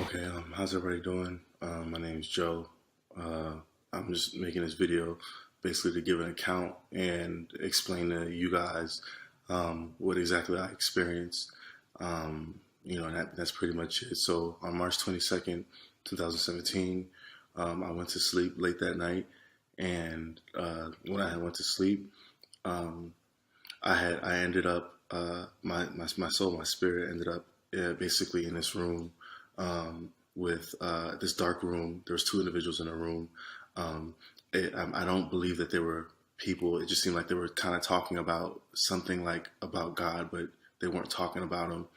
Okay, how's everybody doing? My name is Joe. I'm just making this video basically to give an account and explain to you guys what exactly I experienced. And that's pretty much it. So on March 22nd, 2017, I went to sleep late that night, and when I had went to sleep, um, I ended up my soul, my spirit ended up basically in this room with this dark room. There was two individuals in a room. Um, I don't believe that they were people. It just seemed like they were kind of talking about something like about God, but they weren't talking about him.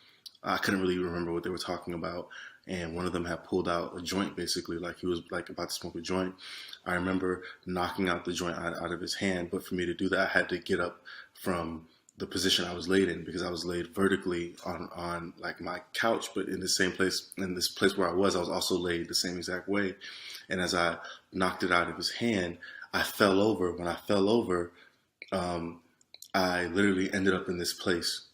I couldn't really remember what they were talking about. And one of them had pulled out a joint, basically, like he was like about to smoke a joint. I remember knocking out the joint out of his hand, but for me to do that, I had to get up from the position I was laid in because I was laid vertically on like my couch, but in the same place, in this place where I was also laid the same exact way. And as I knocked it out of his hand, I fell over. When I fell over, um, I literally ended up in this place,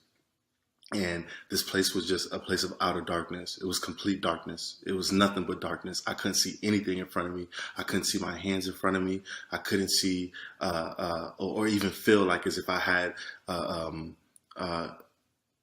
and this place was just a place of outer darkness. It was complete darkness. It was nothing but darkness. I couldn't see anything in front of me. I couldn't see my hands in front of me. I couldn't see or even feel like as if I had uh, um, uh,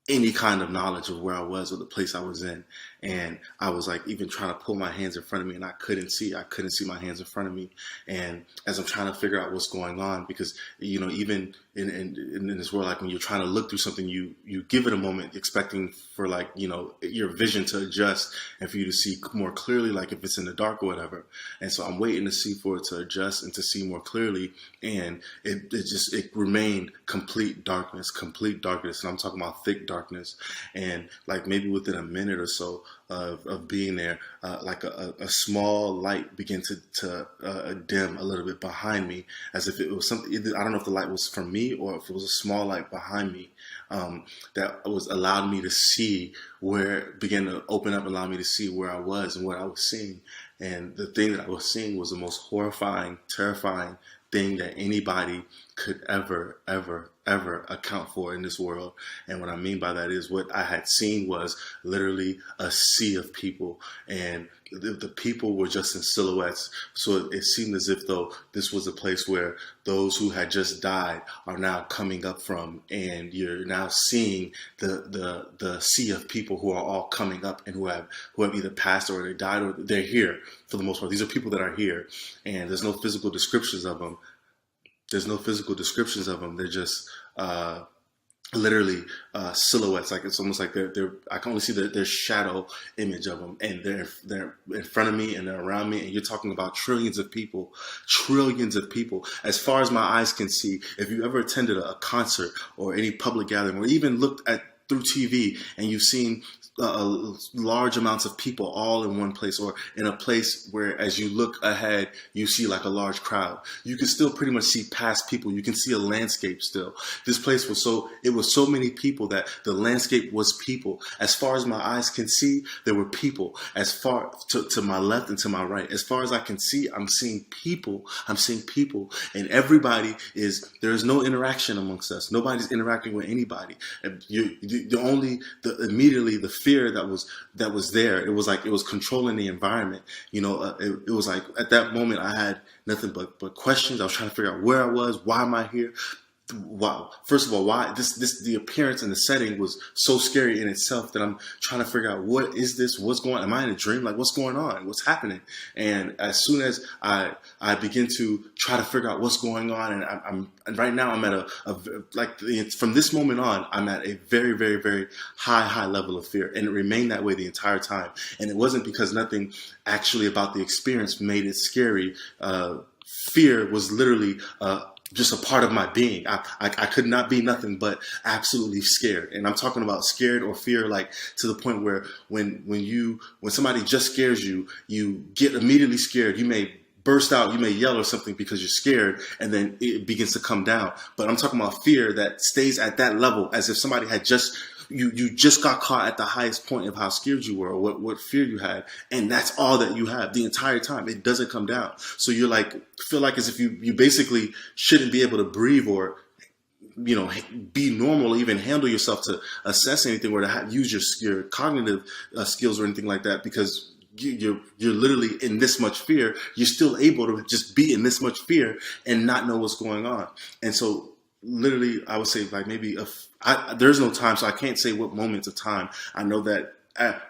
any kind of knowledge of where I was or the place I was in. And I was like even trying to pull my hands in front of me, and I couldn't see. I couldn't see my hands in front of me. And as I'm trying to figure out what's going on, because even in this world, like when you're trying to look through something, you give it a moment, expecting for like your vision to adjust and for you to see more clearly, like if it's in the dark or whatever. And so I'm waiting to see for it to adjust and to see more clearly, and it remained complete darkness, complete darkness. And I'm talking about thick darkness. And like maybe within a minute or so of being there, like a small light began to dim a little bit behind me, as if it was something. I don't know if the light was from me or if it was a small light behind me, that was allowed me to see where, began to open up, allow me to see where I was and what I was seeing. And the thing that I was seeing was the most horrifying, terrifying thing that anybody could ever account for in this world. And what I mean by that is, what I had seen was literally a sea of people, and the people were just in silhouettes. So it seemed as if though this was a place where those who had just died are now coming up from, and you're now seeing the sea of people who are all coming up, and who have either passed or they died or they're here for the most part. These are people that are here, and there's no physical descriptions of them. There's no physical descriptions of them. They're just literally silhouettes. Like it's almost like they're I can only see their shadow image of them, and they're in front of me and they're around me. And you're talking about trillions of people, trillions of people. As far as my eyes can see, if you ever attended a concert or any public gathering, or even looked at through TV and you've seen large amounts of people all in one place, or in a place where as you look ahead you see like a large crowd, you can still pretty much see past people. You can see a landscape still. This place was so many people that the landscape was people. As far as my eyes can see, there were people. As far to my left and to my right, as far as I can see, I'm seeing people. I'm seeing people, and everybody there is no interaction amongst us. Nobody's interacting with anybody. And immediately the fear that was there. It was like it was controlling the environment. It was like at that moment I had nothing but questions. I was trying to figure out where I was, why am I here? Wow. First of all, why the appearance and the setting was so scary in itself that I'm trying to figure out, what is this? What's going on? Am I in a dream? Like, what's going on? What's happening? And as soon as I begin to try to figure out what's going on, and right now I'm at from this moment on, I'm at a very, very, very high level of fear, and it remained that way the entire time. And it wasn't because nothing actually about the experience made it scary. Fear was literally just a part of my being. I could not be nothing but absolutely scared. And I'm talking about scared or fear, like to the point where when somebody just scares you, you get immediately scared. You may burst out, you may yell or something because you're scared, and then it begins to come down. But I'm talking about fear that stays at that level, as if somebody had just you just got caught at the highest point of how scared you were, or what fear you had, and that's all that you have the entire time. It doesn't come down. So you're like, feel like as if you basically shouldn't be able to breathe, or be normal, even handle yourself to assess anything, or to use your cognitive skills or anything like that, because you're literally in this much fear. You're still able to just be in this much fear and not know what's going on. And so literally, I would say like maybe there's no time, so I can't say what moments of time. I know that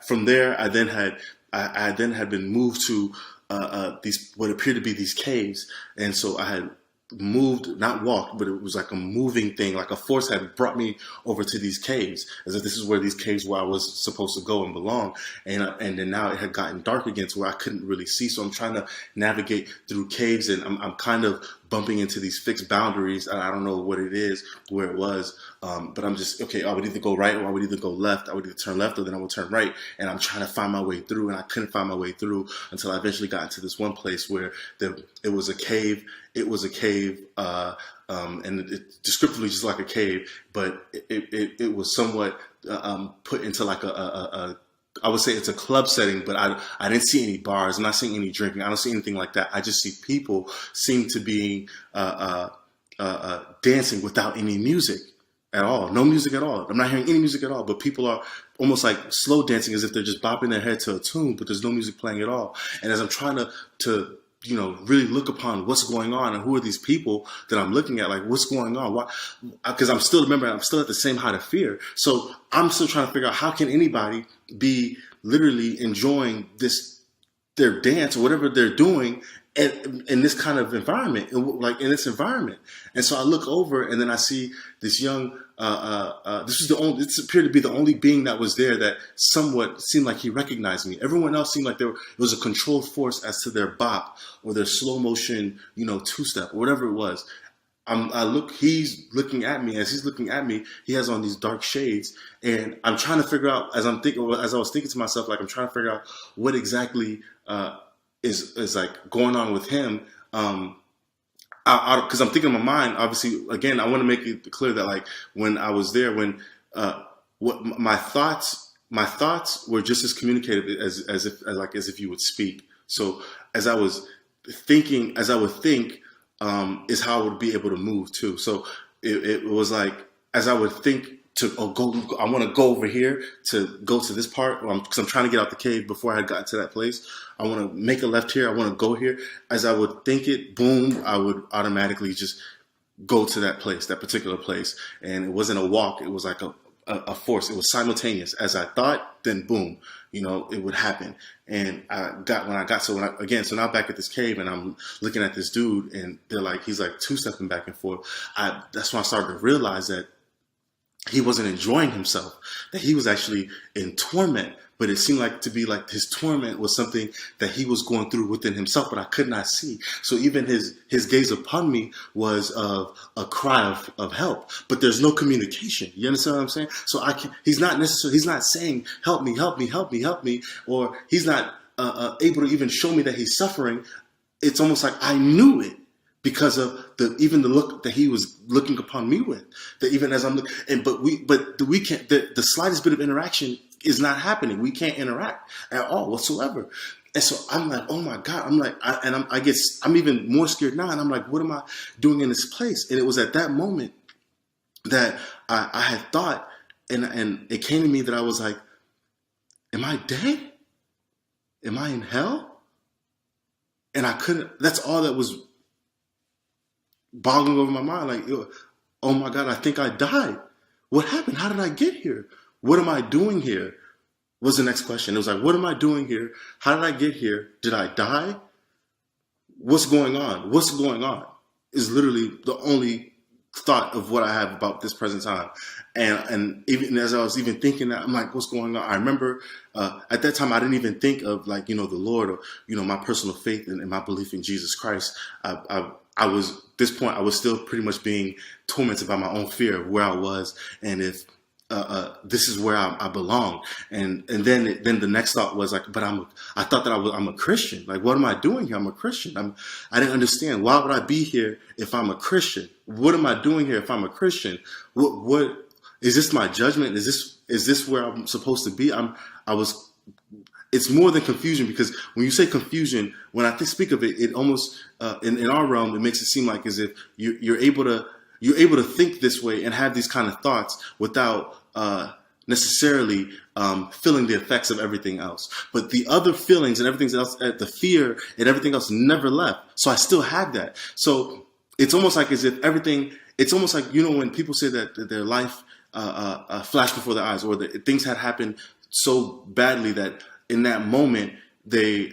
from there, I then had been moved to these what appeared to be these caves, and so I had moved, not walked, but it was like a moving thing, like a force had brought me over to these caves, as if this is where these caves where I was supposed to go and belong. And then now it had gotten dark again to where I couldn't really see. So I'm trying to navigate through caves, and I'm kind of bumping into these fixed boundaries. I don't know what it is, where it was, but I'm just, okay, I would either go right or I would either go left. I would either turn left or then I would turn right. And I'm trying to find my way through, and I couldn't find my way through until I eventually got into this one place where it was a cave. It was a cave, and it descriptively just like a cave, but it was somewhat put into like I would say it's a club setting, but I didn't see any bars. I'm not seeing any drinking. I don't see anything like that. I just see people seem to be dancing without any music at all. No music at all. I'm not hearing any music at all, but people are almost like slow dancing as if they're just bopping their head to a tune, but there's no music playing at all. And as I'm trying to really look upon what's going on and who are these people that I'm looking at, like what's going on? Why? Because I'm still at the same height of fear. So I'm still trying to figure out how can anybody be literally enjoying their dance or whatever they're doing in this kind of environment, like in this environment. And so I look over and then I see this young, this appeared to be the only being that was there that somewhat seemed like he recognized me. Everyone else seemed like it was a controlled force as to their bop or their slow motion, two-step or whatever it was. He's looking at me. As he's looking at me, he has on these dark shades, and I'm trying to figure out, as I was thinking to myself, like I'm trying to figure out what exactly is like going on with him. Because I'm thinking in my mind, obviously, again, I want to make it clear that like when I was there, what my thoughts were just as communicative as if you would speak. So as I would think, is how I would be able to move too. So it was like, as I would think I want to go over here to go to this part, because I'm trying to get out the cave before I had gotten to that place. I want to make a left here. I want to go here. As I would think it, boom, I would automatically just go to that place, that particular place. And it wasn't a walk. It was like a force. It was simultaneous. As I thought, then boom, it would happen. And so now back at this cave, and I'm looking at this dude, and he's like two-stepping back and forth. That's when I started to realize that he wasn't enjoying himself, that he was actually in torment. But it seemed like his torment was something that he was going through within himself, but I could not see. So even his gaze upon me was of a cry of help, but there's no communication. You understand what I'm saying? So he's not saying, help me, help me, help me, help me, or he's not able to even show me that he's suffering. It's almost like I knew it, because of the look that he was looking upon me with. That even as I'm looking, but we can't. The slightest bit of interaction is not happening. We can't interact at all whatsoever. And so I'm like, oh my God. I'm like, I'm even more scared now. And I'm like, what am I doing in this place? And it was at that moment that I had thought, and it came to me that I was like, am I dead? Am I in hell? And I couldn't. That's all that was boggling over my mind, like, oh my God, I think I died. What happened? How did I get here? What am I doing here? Was the next question. It was like, what am I doing here? How did I get here? Did I die? What's going on? What's going on? Is literally the only thought of what I have about this present time. And even as I was even thinking that, I'm like, what's going on? I remember at that time, I didn't even think of like, the Lord, or, my personal faith and my belief in Jesus Christ. I was, at this point, I was still pretty much being tormented by my own fear of where I was, and if this is where I belong. And then the next thought was like, but I thought that I'm a Christian. Like, what am I doing here? I'm a Christian. I didn't understand. Why would I be here if I'm a Christian? What am I doing here if I'm a Christian? What is this my judgment? Is this where I'm supposed to be? It's more than confusion, because when you say confusion, when I speak of it, it almost, in our realm, it makes it seem like as if you're able to, you're able to think this way and have these kind of thoughts without necessarily feeling the effects of everything else. But the other feelings and everything else, the fear and everything else never left. So I still had that. So it's almost like as if everything, it's almost like, you know, when people say that their life flashed before their eyes, or that things had happened so badly that in that moment,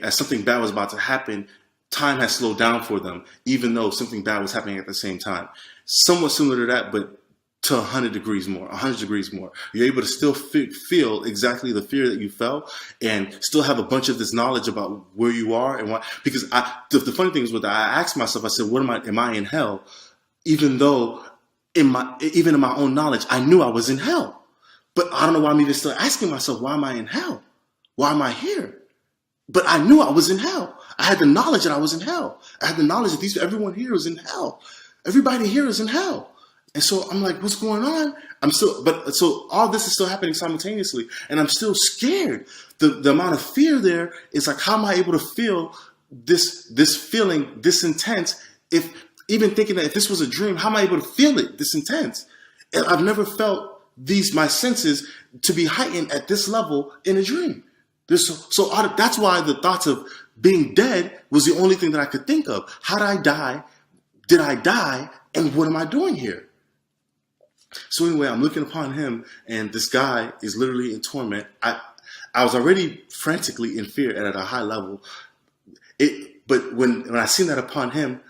as something bad was about to happen, time has slowed down for them, even though something bad was happening at the same time. Somewhat similar to that, but to 100 degrees more, 100 degrees more. You're able to still feel exactly the fear that you felt and still have a bunch of this knowledge about where you are and why. Because the funny thing is, I asked myself, I said, am I in hell? Even though even in my own knowledge, I knew I was in hell. But I don't know why I'm even still asking myself, why am I in hell? Why am I here? But I knew I was in hell. I had the knowledge that I was in hell. I had the knowledge that everyone here is in hell. Everybody here is in hell. And so I'm like, what's going on? So all this is still happening simultaneously, and I'm still scared. The amount of fear there is like, how am I able to feel this feeling this intense? If even thinking that if this was a dream, how am I able to feel it this intense? And I've never felt my senses to be heightened at this level in a dream. That's why the thoughts of being dead was the only thing that I could think of. How did I die? Did I die? And what am I doing here? So anyway, I'm looking upon him, and this guy is literally in torment. I was already frantically in fear and at a high level. But when I seen that upon him,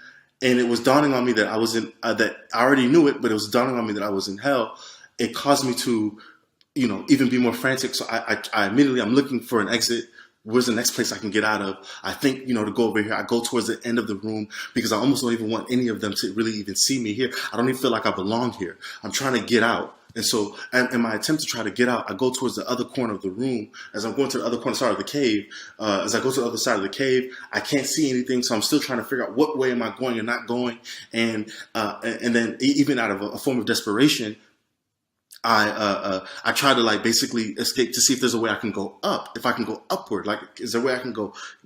and it was dawning on me that I was in, that I already knew it, but it was dawning on me that I was in hell. It caused me to, even be more frantic. So I immediately, I'm looking for an exit. Where's the next place I can get out of? I think, to go over here. I go towards the end of the room because I almost don't even want any of them to really even see me here. I don't even feel like I belong here. I'm trying to get out. And so in my attempt to try to get out, I go towards the other corner of the room. As I'm going to the other corner side of the cave, as I go to the other side of the cave, I can't see anything. So I'm still trying to figure out what way am I going and not going. And then even out of a form of desperation, I try to basically escape to see if there's a way I can go up. If I can go upward, is there a way I can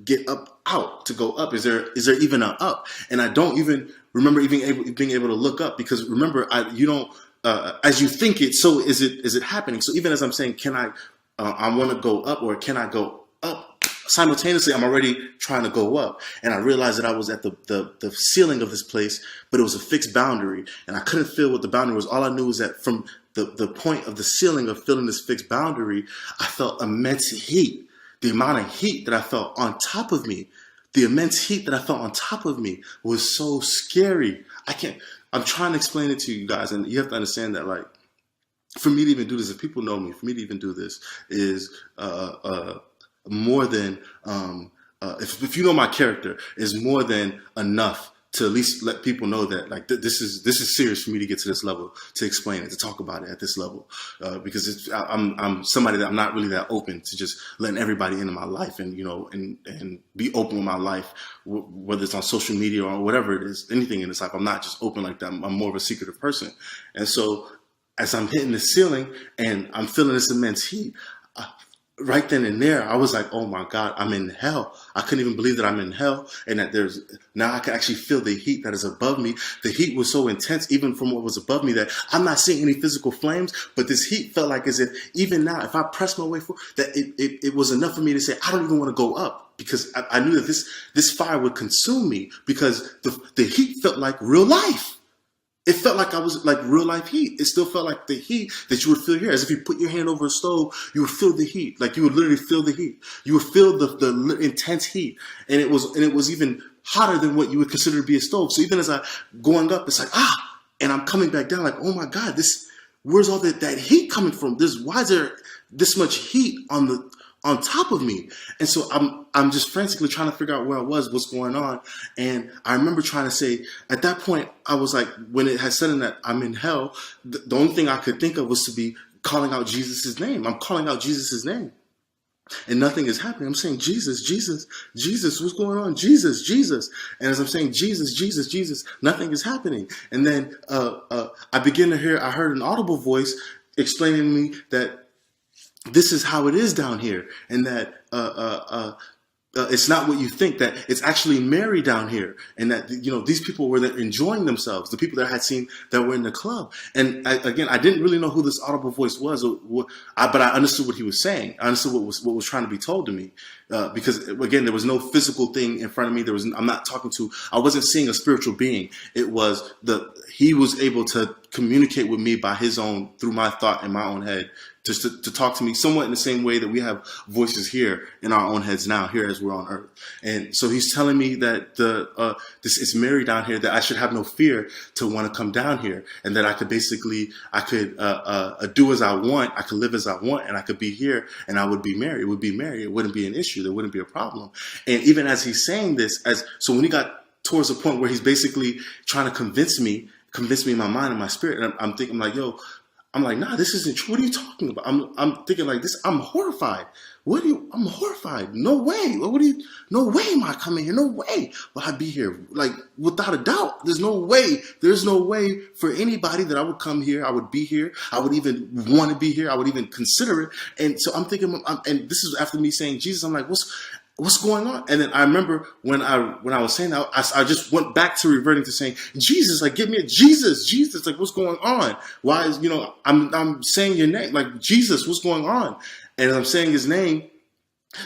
get out to go up? Is there even an up? And I don't even remember being able to look up, because remember, you don't, as you think it, so is it happening? So even as I'm saying, I want to go up, or can I go up? Simultaneously, I'm already trying to go up, and I realized that I was at the ceiling of this place, but it was a fixed boundary, and I couldn't feel what the boundary was. All I knew was that from the point of the ceiling of feeling this fixed boundary, I felt immense heat. The amount of heat that I felt on top of me, the immense heat that I felt on top of me was so scary. I'm trying to explain it to you guys, and you have to understand that, for me to even do this, if people know me, for me to even do this is more than, if you know my character, is more than enough to at least let people know that this is serious for me to get to this level, to explain it, to talk about it at this level, because I'm somebody that I'm not really that open to just letting everybody into my life and and be open with my life, whether it's on social media or whatever it is, anything in this life. I'm not just open like that. I'm more of a secretive person, and so as I'm hitting the ceiling and I'm feeling this immense heat, right then and there, I was like, oh my God, I'm in hell. I couldn't even believe that I'm in hell, and that now I can actually feel the heat that is above me. The heat was so intense, even from what was above me, that I'm not seeing any physical flames, but this heat felt like as if even now, if I press my way forward, that it was enough for me to say, I don't even want to go up, because I knew that this fire would consume me, because the heat felt like real life. It felt like I was like real life heat. It still felt like the heat that you would feel here. As if you put your hand over a stove, you would feel the heat. Like you would literally feel the heat. You would feel the intense heat. And it was even hotter than what you would consider to be a stove. So even as I'm going up, it's like, and I'm coming back down like, oh my God, where's all that heat coming from? Why is there this much heat on top of me? And so I'm just frantically trying to figure out where I was, what's going on. And I remember trying to say, at that point, I was like, when it had said that I'm in hell, the only thing I could think of was to be calling out Jesus' name. I'm calling out Jesus' name, and nothing is happening. I'm saying, Jesus, Jesus, Jesus, what's going on? Jesus, Jesus. And as I'm saying, Jesus, Jesus, Jesus, nothing is happening. And then I heard an audible voice explaining to me that this is how it is down here, and that it's not what you think, that it's actually Mary down here, and that, these people were there enjoying themselves, the people that I had seen that were in the club. And again, I didn't really know who this audible voice was, but I understood what he was saying. I understood what was trying to be told to me, because again, there was no physical thing in front of me. I wasn't seeing a spiritual being. It was he was able to communicate with me through my thought in my own head, to talk to me somewhat in the same way that we have voices here in our own heads now, here as we're on earth. And so he's telling me that this is Mary down here, that I should have no fear to want to come down here, and that I could do as I want, I could live as I want, and I could be here, and I would be Mary. It would be Mary. It wouldn't be an issue. There wouldn't be a problem. And even as he's saying this, so when he got towards the point where he's basically trying to convince me in my mind and my spirit, and I'm thinking like, I'm like, nah, this isn't true. What are you talking about? I'm thinking like this. I'm horrified. I'm horrified. No way. No way am I coming here. No way will I be here. Like, without a doubt, there's no way. There's no way for anybody that I would come here. I would be here. I would even want to be here. I would even consider it. And so I'm thinking, and this is after me saying Jesus, I'm like, what's going on? And then I remember when I was saying that, I just went back to reverting to saying, Jesus, like, give me a Jesus, like, what's going on? Why is, I'm saying your name, like, Jesus, what's going on? And as I'm saying his name,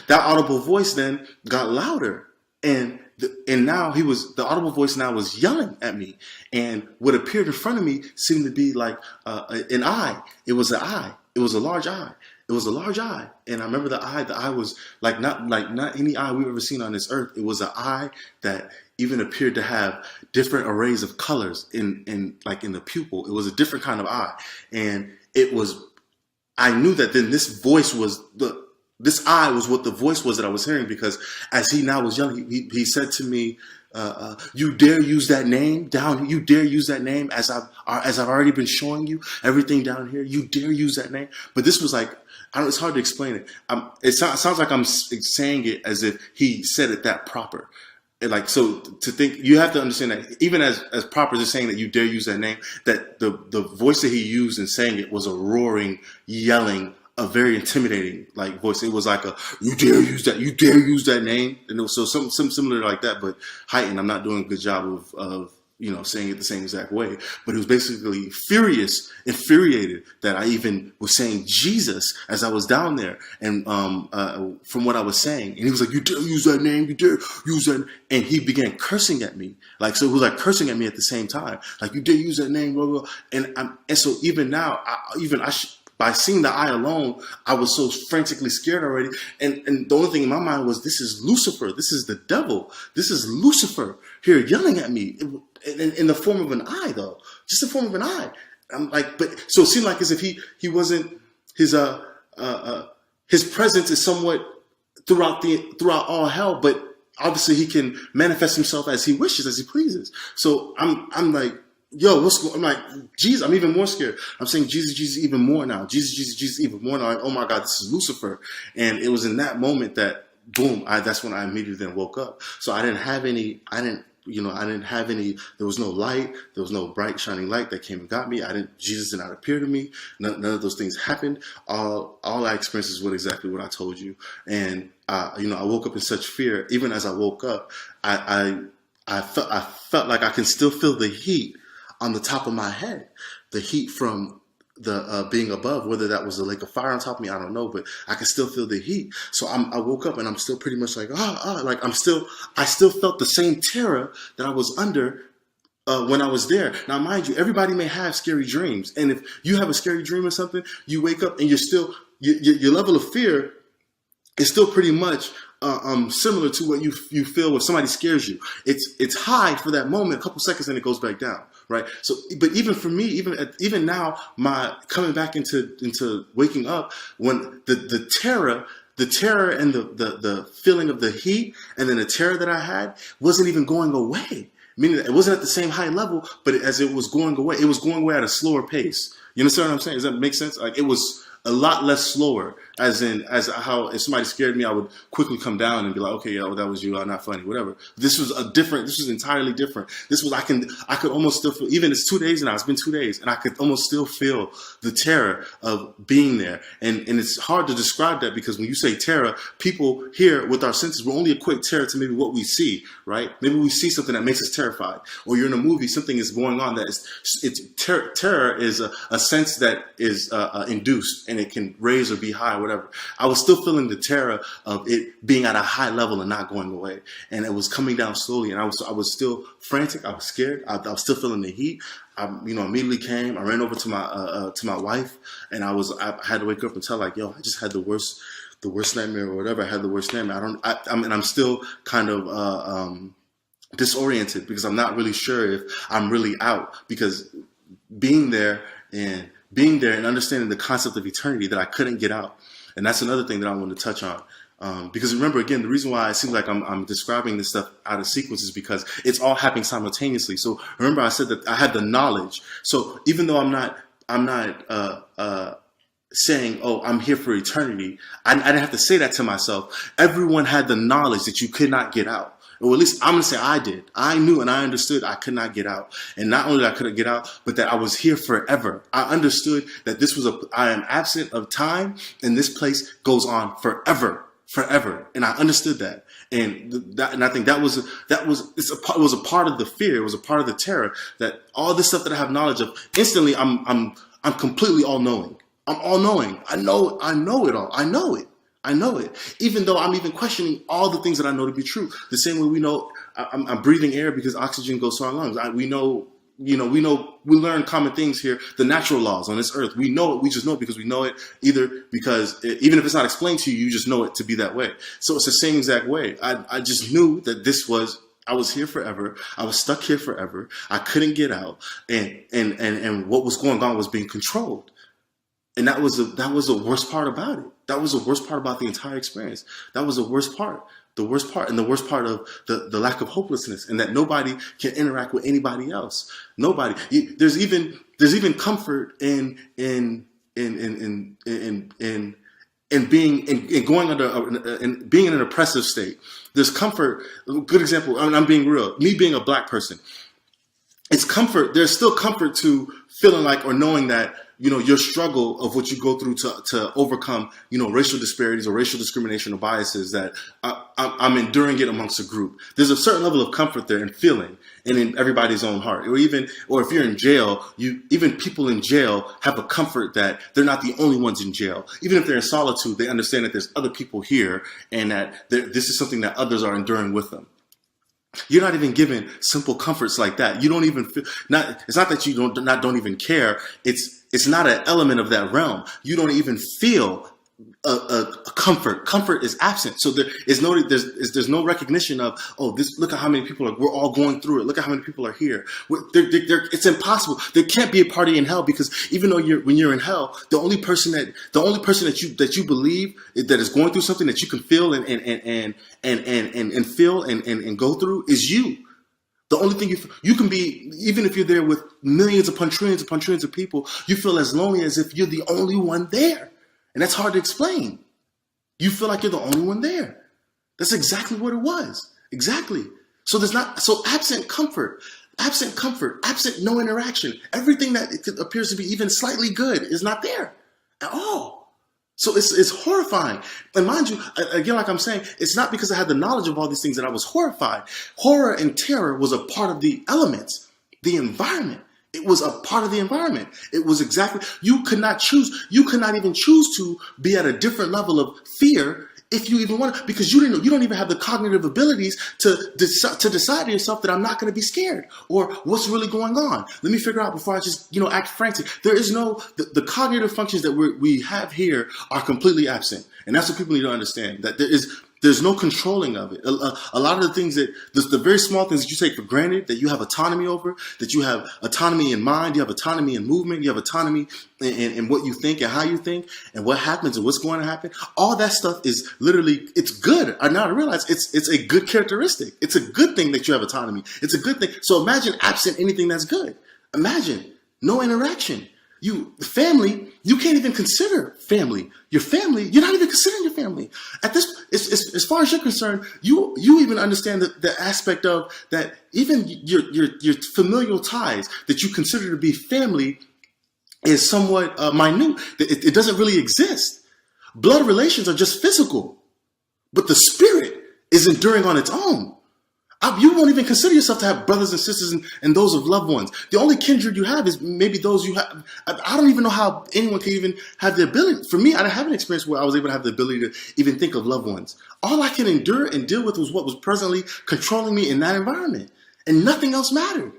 that audible voice then got louder. And now the audible voice now was yelling at me. And what appeared in front of me seemed to be like an eye. It was an eye. It was a large eye. It was a large eye. And I remember the eye was not any eye we've ever seen on this earth. It was an eye that even appeared to have different arrays of colors in the pupil. It was a different kind of eye. And I knew that then this eye was what the voice was that I was hearing, because as he now was yelling, he said to me, you dare use that name down here? You dare use that name as I've already been showing you everything down here? You dare use that name? But this was like, it's hard to explain it. It sounds like I'm saying it as if he said it that proper. And like, so to think, you have to understand that even as proper as saying that you dare use that name, that the voice that he used in saying it was a roaring, yelling, a very intimidating like voice. It was like you dare use that name. And it was so something similar like that, but heightened. I'm not doing a good job of saying it the same exact way, but it was basically infuriated that I even was saying Jesus as I was down there, and from what I was saying, and he was like, you dare use that name, you dare use that, and he began cursing at me, like, so he was like cursing at me at the same time, like, you dare use that name, blah, blah. And so even now, by seeing the eye alone, I was so frantically scared already. And the only thing in my mind was, this is Lucifer. This is the devil. This is Lucifer here yelling at me in the form of an eye, though. Just the form of an eye. I'm like, but so it seemed like as if he wasn't, his presence is somewhat throughout all hell, but obviously he can manifest himself as he wishes, as he pleases. So I'm like, yo, what's going on? I'm like, Jesus, I'm even more scared. I'm saying Jesus even more now. Jesus even more now. Like, oh my God, this is Lucifer. And it was in that moment that, boom, that's when I immediately then woke up. So I didn't have any, there was no light. There was no bright shining light that came and got me. Jesus did not appear to me. None of those things happened. All I experienced is exactly what I told you. And, I woke up in such fear. Even as I woke up, I felt like I can still feel the heat on the top of my head, the heat from the being above, whether that was a lake of fire on top of me, I don't know, but I can still feel the heat. So I woke up and I'm still pretty much like, like I still felt the same terror that I was under when I was there. Now, mind you, everybody may have scary dreams. And if you have a scary dream or something, you wake up and you're still, your level of fear is still pretty much similar to what you feel when somebody scares you. It's high for that moment, a couple seconds, and it goes back down, right? So, but even for me, even now, my coming back into waking up, when the terror and the feeling of the heat, and then the terror that I had wasn't even going away. Meaning that it wasn't at the same high level, but as it was going away at a slower pace. You understand what I'm saying? Does that make sense? Like, it was a lot less slower. as how if somebody scared me, I would quickly come down and be like, okay, yeah, well, that was you, not funny, whatever. This was entirely different. This was, I could almost still feel, even it's 2 days now, it's been 2 days, and I could almost still feel the terror of being there. And it's hard to describe that, because when you say terror, people here with our senses, we only equate terror to maybe what we see, right? Maybe we see something that makes us terrified, or you're in a movie, something is going on that terror is a sense that is induced, and it can raise or be high, or whatever. I was still feeling the terror of it being at a high level and not going away, and it was coming down slowly, and I was still frantic. I was scared. I was still feeling the heat. I immediately came. I ran over to my wife, and I had to wake up and tell, like, yo, I just had the worst nightmare, or whatever. I had the worst nightmare. I'm still kind of disoriented, because I'm not really sure if I'm really out, because being there and understanding the concept of eternity, that I couldn't get out. And that's another thing that I want to touch on. Because remember, again, the reason why it seems like I'm describing this stuff out of sequence is because it's all happening simultaneously. So remember, I said that I had the knowledge. So even though I'm not saying, oh, I'm here for eternity, I didn't have to say that to myself. Everyone had the knowledge that you could not get out. Or at least I'm going to say I did. I knew and I understood I could not get out. And not only that I couldn't get out, but that I was here forever. I understood that I am absent of time, and this place goes on forever. And I understood that. And I think it was a part of the fear. It was a part of the terror, that all this stuff that I have knowledge of, instantly I'm completely all knowing. I'm all knowing. I know it all. I know it, even though I'm even questioning all the things that I know to be true. The same way we know I'm breathing air because oxygen goes to our lungs. We learn common things here, the natural laws on this earth. We know it. We just know it because we know it, either because even if it's not explained to you, you just know it to be that way. So it's the same exact way. I just knew that I was here forever. I was stuck here forever. I couldn't get out, and what was going on was being controlled. And that was the worst part about it. That was the worst part about the entire experience. That was the worst part. The worst part, and the worst part of the lack of hopelessness, and that nobody can interact with anybody else. Nobody. There's even comfort in being in an oppressive state. There's comfort. A good example. I'm being real. Me being a black person. It's comfort. There's still comfort to feeling like, or knowing that, your struggle of what you go through to overcome, racial disparities or racial discrimination or biases, that I'm enduring it amongst a group. There's a certain level of comfort there, and feeling, and in everybody's own heart. Or if you're in jail, even people in jail have a comfort that they're not the only ones in jail. Even if they're in solitude, they understand that there's other people here, and that this is something that others are enduring with them. You're not even given simple comforts like that. You don't even feel, it's not that you don't even care. It's not an element of that realm. You don't even feel a comfort. Comfort is absent. So there's no recognition of, look at how many people we're all going through it. Look at how many people are here. It's impossible. There can't be a party in hell, because even though when you're in hell, the only person that you believe that is going through something that you can feel and feel and go through is you. The only thing you can be, even if you're there with millions upon trillions of people, you feel as lonely as if you're the only one there. And that's hard to explain. You feel like you're the only one there. That's exactly what it was. Exactly. So absent comfort, absent no interaction. Everything that appears to be even slightly good is not there at all. So it's horrifying. And mind you, again, like I'm saying, it's not because I had the knowledge of all these things that I was horrified. Horror and terror was a part of the elements, the environment. It was a part of the environment. It was exactly, you could not even choose to be at a different level of fear if you even want to, because you don't even have the cognitive abilities to decide to yourself that I'm not going to be scared, or what's really going on. Let me figure out before I just, act frantic. There is the cognitive functions that we have here are completely absent. And that's what people need to understand, that there's no controlling of it. A lot of the things the very small things that you take for granted, that you have autonomy over, that you have autonomy in mind, you have autonomy in movement, you have autonomy in what you think and how you think and what happens and what's going to happen. All that stuff is literally, it's good. I realize it's a good characteristic. It's a good thing that you have autonomy. It's a good thing. So imagine absent anything that's good. Imagine no interaction. Family, you can't even consider family. Your family, you're not even considering your family. At this, as far as you're concerned, you even understand the aspect of that even your familial ties that you consider to be family is somewhat minute. It doesn't really exist. Blood relations are just physical, but the spirit is enduring on its own. You won't even consider yourself to have brothers and sisters and those of loved ones. The only kindred you have is maybe those you have. I don't even know how anyone can even have the ability. For me, I didn't have an experience where I was able to have the ability to even think of loved ones. All I can endure and deal with was what was presently controlling me in that environment. And nothing else mattered.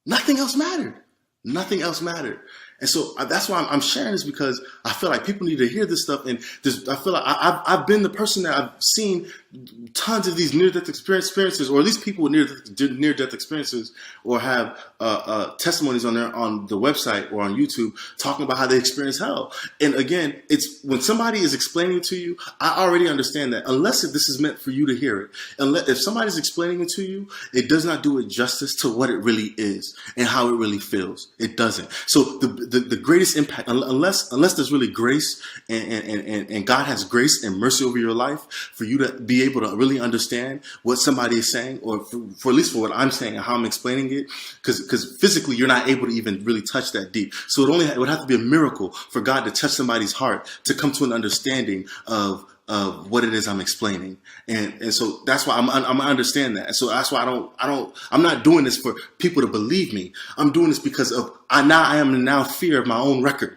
Nothing else mattered. Nothing else mattered. And so that's why I'm sharing this, because I feel like people need to hear this stuff. And I feel like I've been the person that I've seen tons of these near-death experiences, or at least people with near-death experiences, or have testimonies on the website or on YouTube talking about how they experience hell. And again, it's when somebody is explaining it to you, I already understand that unless this is meant for you to hear it. If somebody's explaining it to you, it does not do it justice to what it really is and how it really feels. It doesn't. So the greatest impact, unless there's really grace and God has grace and mercy over your life for you to be able to really understand what somebody is saying, or for at least for what I'm saying and how I'm explaining it, because physically you're not able to even really touch that deep. So it would have to be a miracle for God to touch somebody's heart to come to an understanding of what it is I'm explaining. And so that's why I'm understand that. And so that's why I'm not doing this for people to believe me. I'm doing this because I am in fear of my own record.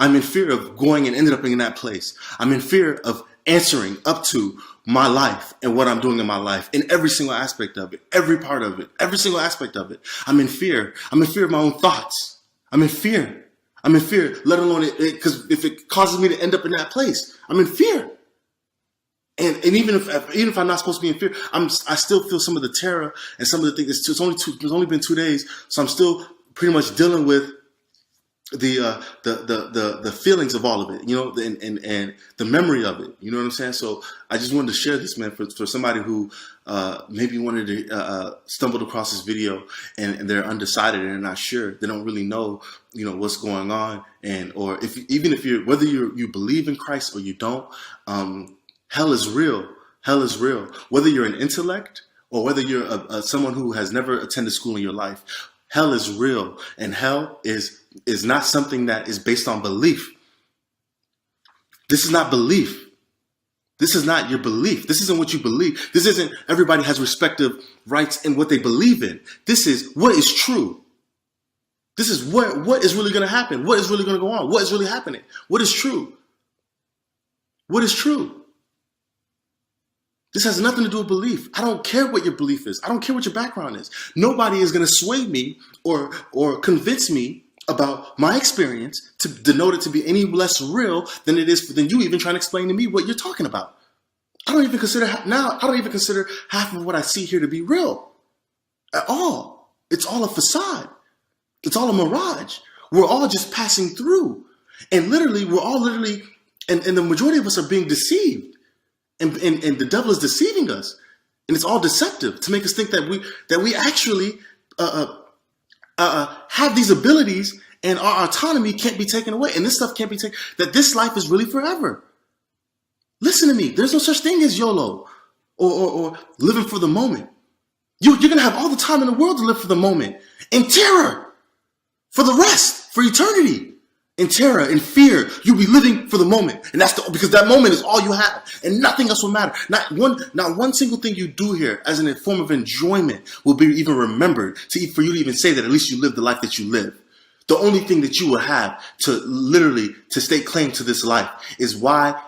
I'm in fear of going and ended up in that place. I'm in fear of answering up to my life and what I'm doing in my life in every single aspect of it, every part of it, every single aspect of it. I'm in fear. I'm in fear of my own thoughts. I'm in fear. I'm in fear, let alone because if it causes me to end up in that place, I'm in fear. And even if I'm not supposed to be in fear, I still feel some of the terror and some of the things. It's only been 2 days, so I'm still pretty much dealing with the feelings of all of it, and the memory of it. You know what I'm saying? So I just wanted to share this, man, for somebody who maybe wanted to stumbled across this video and they're undecided and they're not sure. They don't really know, what's going on, or whether you believe in Christ or you don't. Hell is real. Hell is real. Whether you're an intellect or whether you're someone who has never attended school in your life, hell is real. And hell is not something that is based on belief. This is not belief. This is not your belief. This isn't what you believe. This isn't everybody has respective rights in what they believe in. This is what is true. This is what is really going to happen. What is really going to go on? What is really happening? What is true? What is true? This has nothing to do with belief. I don't care what your belief is. I don't care what your background is. Nobody is going to sway me or convince me about my experience to denote it to be any less real than you even trying to explain to me what you're talking about. I don't even consider half of what I see here to be real at all. It's all a facade. It's all a mirage. We're all just passing through. And literally, and the majority of us are being deceived. And the devil is deceiving us, and it's all deceptive to make us think that we actually have these abilities and our autonomy can't be taken away, and this stuff can't be taken. That this life is really forever. Listen to me. There's no such thing as YOLO or living for the moment. You're gonna have all the time in the world to live for the moment, in terror for the rest, for eternity. In terror, in fear, you'll be living for the moment, and because that moment is all you have, and nothing else will matter. Not one single thing you do here, as in a form of enjoyment, will be even remembered for you to even say that at least you lived the life that you live. The only thing that you will have to stake claim to this life is why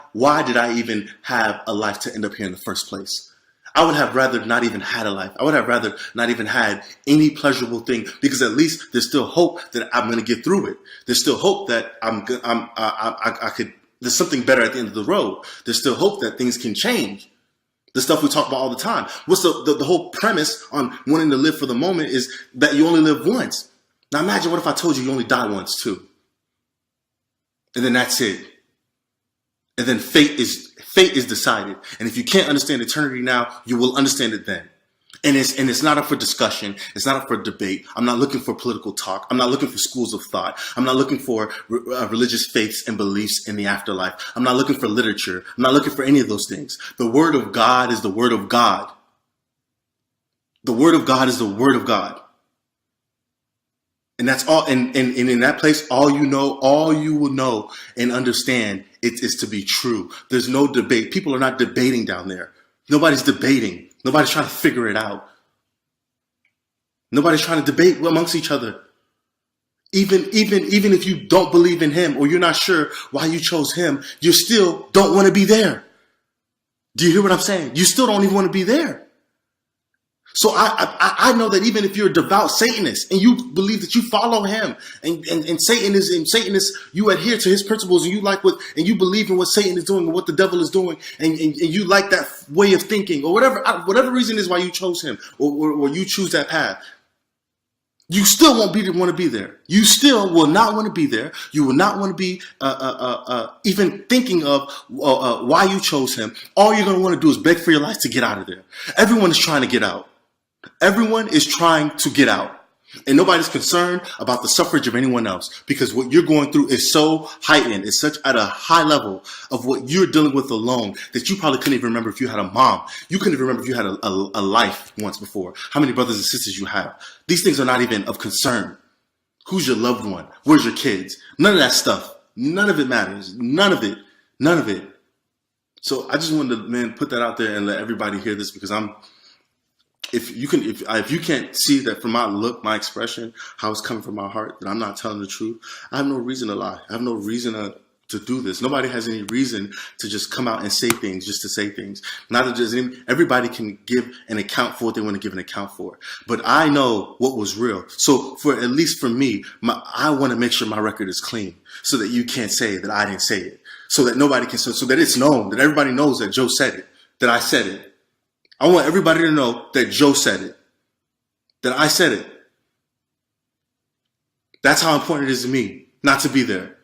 did I even have a life to end up here in the first place? I would have rather not even had a life. I would have rather not even had any pleasurable thing, because at least there's still hope that I'm going to get through it. There's still hope that there's something better at the end of the road. There's still hope that things can change. The stuff we talk about all the time. What's the whole premise on wanting to live for the moment is that you only live once. Now imagine, what if I told you only die once too? And then that's it. And then fate is decided. And if you can't understand eternity now, you will understand it then. And it's not up for discussion. It's not up for debate. I'm not looking for political talk. I'm not looking for schools of thought. I'm not looking for religious faiths and beliefs in the afterlife. I'm not looking for literature. I'm not looking for any of those things. The word of God is the word of God. The word of God is the word of God. And that's all. And in that place, all you will know and understand it is to be true. There's no debate. People are not debating down there. Nobody's debating. Nobody's trying to figure it out. Nobody's trying to debate amongst each other. Even if you don't believe in him or you're not sure why you chose him, you still don't want to be there. Do you hear what I'm saying? You still don't even want to be there. So I know that even if you're a devout Satanist and you believe that you follow him and Satan is you adhere to his principles and you believe in what Satan is doing and what the devil is doing and you like that way of thinking or whatever reason is why you chose him or you choose that path, you still won't want to be there. You still will not want to be there. You will not want to be even thinking of why you chose him. All you're going to want to do is beg for your life to get out of there. Everyone is trying to get out. Everyone is trying to get out. And nobody's concerned about the suffrage of anyone else because what you're going through is so heightened. It's such at a high level of what you're dealing with alone that you probably couldn't even remember if you had a mom. You couldn't even remember if you had a life once before. How many brothers and sisters you have. These things are not even of concern. Who's your loved one? Where's your kids? None of that stuff. None of it matters. None of it. None of it. So I just wanted to, put that out there and let everybody hear this because if you can't see that from my look, my expression, how it's coming from my heart, that I'm not telling the truth, I have no reason to lie. I have no reason to do this. Nobody has any reason to just come out and say things just to say things. Everybody can give an account for what they want to give an account for. But I know what was real. So at least for me, I want to make sure my record is clean so that you can't say that I didn't say it. So that nobody can, so that it's known, that everybody knows that Joe said it, that I said it. I want everybody to know that Joe said it, that I said it. That's how important it is to me not to be there.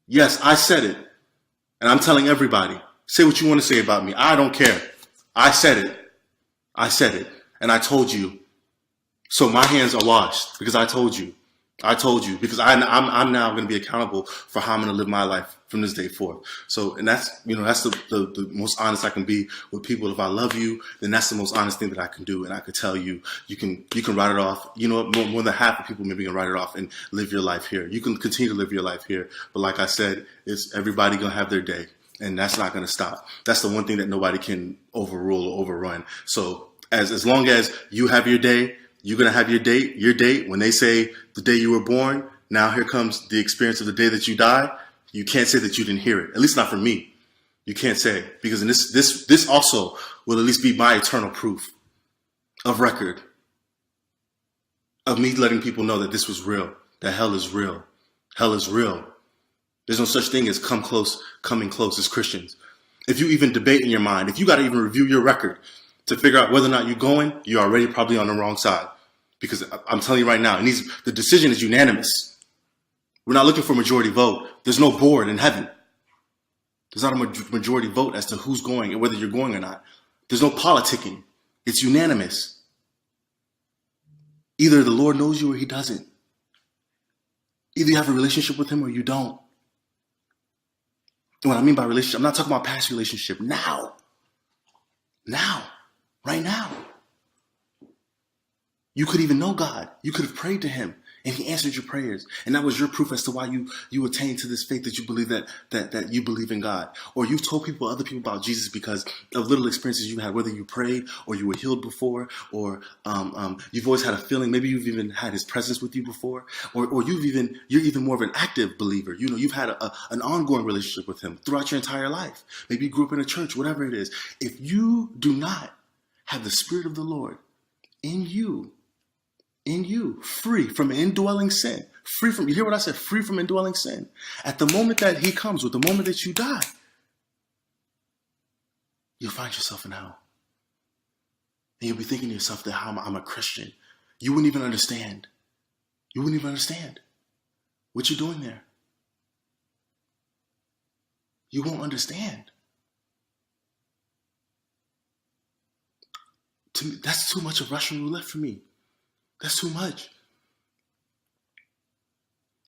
Yes, I said it. And I'm telling everybody, say what you want to say about me. I don't care. I said it. I said it. And I told you. So my hands are washed because I told you. I told you because I'm now going to be accountable for how I'm going to live my life from this day forth. So, and that's the most honest I can be with people. If I love you, then that's the most honest thing that I can do. And I could tell you, you can write it off. You know, more than half of people maybe can write it off and live your life here. You can continue to live your life here. But like I said, it's everybody going to have their day. And that's not going to stop. That's the one thing that nobody can overrule or overrun. So as long as you have your day, you're going to have your date. When they say the day you were born, now here comes the experience of the day that you die. You can't say that you didn't hear it. At least not from me. You can't say. Because in this also will at least be my eternal proof of record. Of me letting people know that this was real. That hell is real. Hell is real. There's no such thing as coming close as Christians. If you even debate in your mind, if you got to even review your record to figure out whether or not you're going, you're already probably on the wrong side. Because I'm telling you right now, the decision is unanimous. We're not looking for a majority vote. There's no board in heaven. There's not a majority vote as to who's going and whether you're going or not. There's no politicking. It's unanimous. Either the Lord knows you or he doesn't. Either you have a relationship with him or you don't. And what I mean by relationship, I'm not talking about past relationship. Now. Right now. You could even know God. You could have prayed to him and he answered your prayers. And that was your proof as to why you attained to this faith that you believe that you believe in God. Or you've told other people about Jesus because of little experiences you had, whether you prayed or you were healed before, or you've always had a feeling, maybe you've even had his presence with you before, or you're even more of an active believer. You know, you've had an ongoing relationship with him throughout your entire life. Maybe you grew up in a church, whatever it is. If you do not have the Spirit of the Lord in you, free from indwelling sin, you hear what I said? Free from indwelling sin. At the moment that he comes, with the moment that you die, you'll find yourself in hell. And you'll be thinking to yourself that I'm a Christian. You wouldn't even understand. You wouldn't even understand what you're doing there. You won't understand. To me, that's too much of Russian roulette for me. That's too much.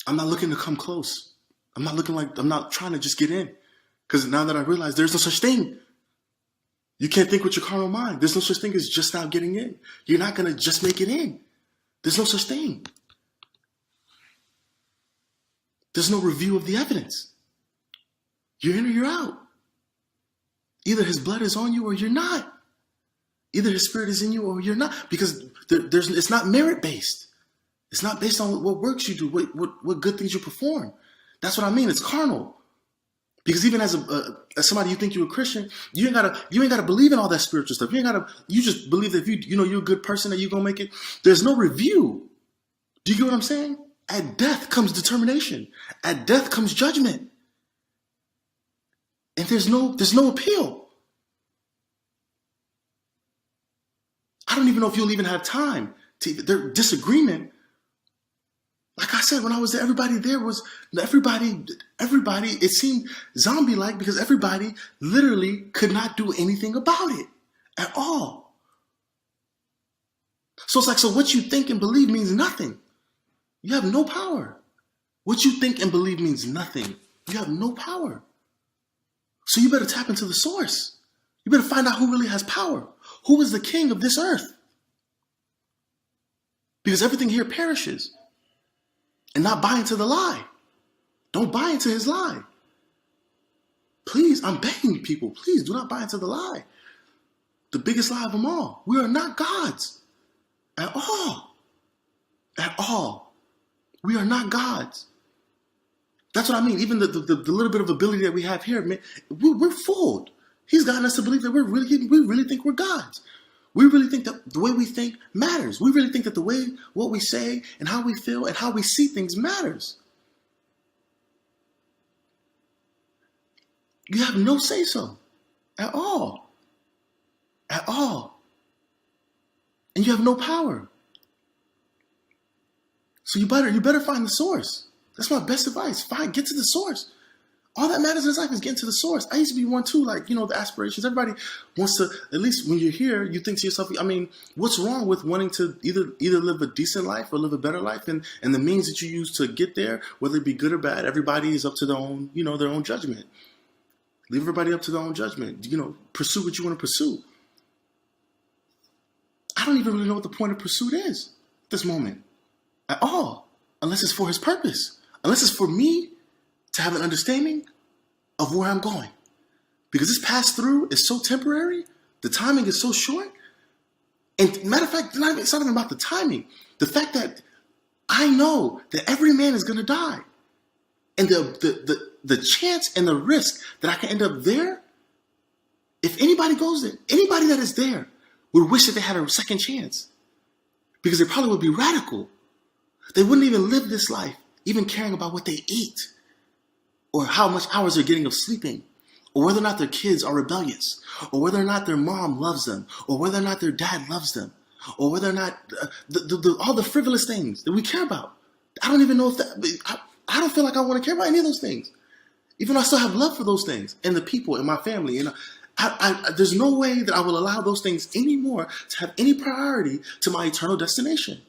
I'm not looking to come close. I'm not trying to just get in. Because now that I realize there's no such thing. You can't think with your carnal mind. There's no such thing as just now getting in. You're not going to just make it in. There's no such thing. There's no review of the evidence. You're in or you're out. Either his blood is on you or you're not. Either his spirit is in you or you're not. Because it's not merit-based. It's not based on what works you do, what good things you perform. That's what I mean. It's carnal. Because even as somebody you think you're a Christian, you ain't gotta believe in all that spiritual stuff. You just believe that if you're a good person that you're gonna make it. There's no review. Do you get what I'm saying? At death comes determination. At death comes judgment. And there's no appeal. I don't even know if you'll even have time to their disagreement. Like I said, when I was there, everybody, it seemed zombie-like because everybody literally could not do anything about it at all. So it's like, so what you think and believe means nothing. You have no power. What you think and believe means nothing. You have no power. So you better tap into the source. You better find out who really has power. Who is the king of this earth? Because everything here perishes. And not buy into the lie. Don't buy into his lie. Please, I'm begging people, please do not buy into the lie. The biggest lie of them all. We are not gods. At all. At all. We are not gods. That's what I mean. Even the little bit of ability that we have here, man, we're fooled. He's gotten us to believe that we really think we're gods. We really think that the way we think matters. We really think that the way what we say and how we feel and how we see things matters. You have no say-so at all. At all. And you have no power. So you better find the source. That's my best advice. Get to the source. All that matters in life is getting to the source. I used to be one too, like, the aspirations. Everybody wants to, at least when you're here, you think to yourself, I mean, what's wrong with wanting to either live a decent life or live a better life? And the means that you use to get there, whether it be good or bad, everybody is up to their own, their own judgment. Leave everybody up to their own judgment. Pursue what you want to pursue. I don't even really know what the point of pursuit is at this moment at all, unless it's for his purpose, unless it's for me to have an understanding of where I'm going. Because this pass through is so temporary, the timing is so short. And matter of fact, it's not even about the timing. The fact that I know that every man is going to die. And the chance and the risk that I can end up there, if anybody goes there, anybody that is there would wish that they had a second chance. Because they probably would be radical. They wouldn't even live this life, even caring about what they eat, or how much hours they're getting of sleeping, or whether or not their kids are rebellious, or whether or not their mom loves them, or whether or not their dad loves them, or whether or not all the frivolous things that we care about. I don't even know if that, I don't feel like I want to care about any of those things. Even though I still have love for those things and the people in my family. There's no way that I will allow those things anymore to have any priority to my eternal destination.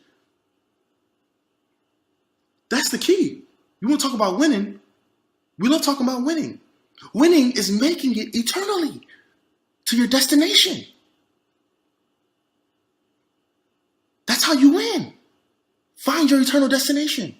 That's the key. You want to talk about winning? We love talking about winning. Winning is making it eternally to your destination. That's how you win. Find your eternal destination.